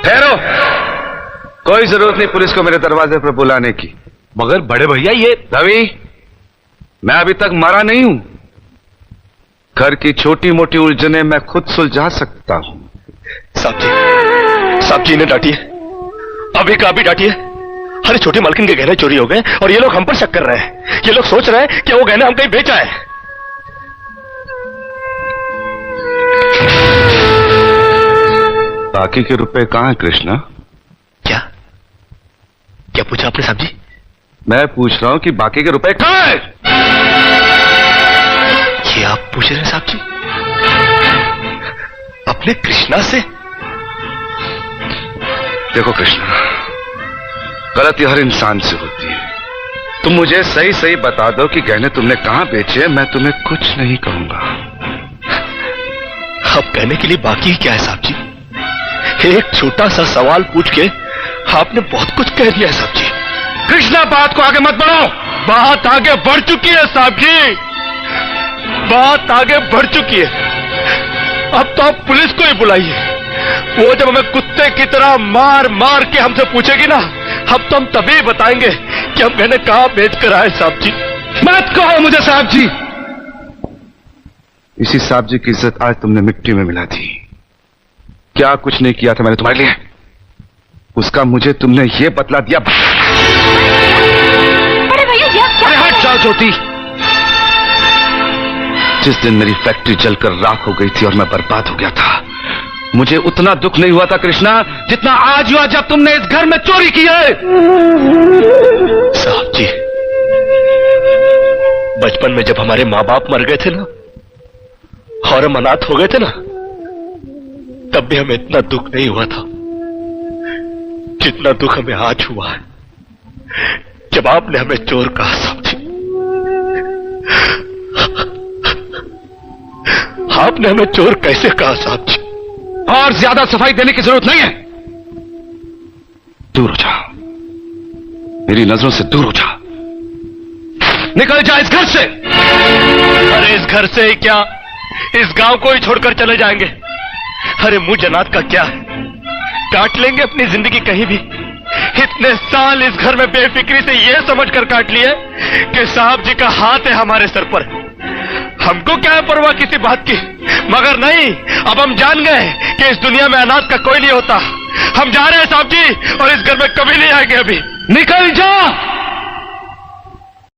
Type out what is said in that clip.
ठहरो, कोई जरूरत नहीं पुलिस को मेरे दरवाजे पर बुलाने की। मगर बड़े भैया ये रवि, मैं अभी तक मरा नहीं हूं। घर की छोटी मोटी उलझने मैं खुद सुलझा सकता हूं। साहब जी ने डांटी है, अभी का अभी डांटी है। अरे छोटी मालकिन के गहने चोरी हो गए और ये लोग हम पर शक कर रहे हैं। ये लोग सोच रहे हैं कि वो गहने हम कहीं बेचा है। बाकी के रुपए कहां है कृष्णा? क्या क्या पूछा आपने साहब जी? मैं पूछ रहा हूं कि बाकी के रुपए कहां है? ये आप पूछ रहे हैं साहब जी अपने कृष्णा से? देखो कृष्णा, गलती हर इंसान से होती है। तुम मुझे सही सही बता दो कि गहने तुमने कहां बेचे, मैं तुम्हें कुछ नहीं कहूंगा। अब कहने के लिए बाकी ही क्या है साहब जी? एक छोटा सा सवाल पूछ के आपने बहुत कुछ कह दिया है साहब जी। कृष्णा, बात को आगे मत बढ़ाओ। बात आगे बढ़ चुकी है साहब जी, बात आगे बढ़ चुकी है। अब तो आप पुलिस को ही बुलाइए। वो जब हमें कुत्ते की तरह मार मार के हमसे पूछेगी ना, अब तो हम तभी बताएंगे कि हम गहने कहां बेच कर आए साहब जी। मत कहो मुझे साहब जी। इसी साहब जी की इज्जत आज तुमने मिट्टी में मिला दी। क्या कुछ नहीं किया था मैंने तुम्हारे लिए, उसका मुझे तुमने ये बतला दिया। अरे भैया ये क्या? अरे हट जाओ ज्योति। जिस दिन मेरी फैक्ट्री जलकर राख हो गई थी और मैं बर्बाद हो गया था, मुझे उतना दुख नहीं हुआ था कृष्णा जितना आज हुआ जब तुमने इस घर में चोरी की है। साहब जी, बचपन में जब हमारे माँ बाप मर गए थे ना और हम अनाथ हो गए थे ना, तब भी हमें इतना दुख नहीं हुआ था जितना दुख हमें आज हुआ है जब आपने हमें चोर कहा साहब जी। आपने हमें चोर कैसे कहा साहब जी? और ज्यादा सफाई देने की जरूरत नहीं है। दूर हो जा, मेरी नजरों से दूर हो जा। निकल जा इस घर से। अरे इस घर से ही क्या, इस गांव को ही छोड़कर चले जाएंगे। अरे मुझ अनाथ का क्या है, काट लेंगे अपनी जिंदगी कहीं भी। इतने साल इस घर में बेफिक्री से ये समझकर काट लिए कि साहब जी का हाथ है हमारे सर पर। हमको क्या है परवाह किसी बात की, मगर नहीं, अब हम जान गए कि इस दुनिया में अनाथ का कोई नहीं होता। हम जा रहे हैं साहब जी और इस घर में कभी नहीं आएंगे। अभी निकल जा।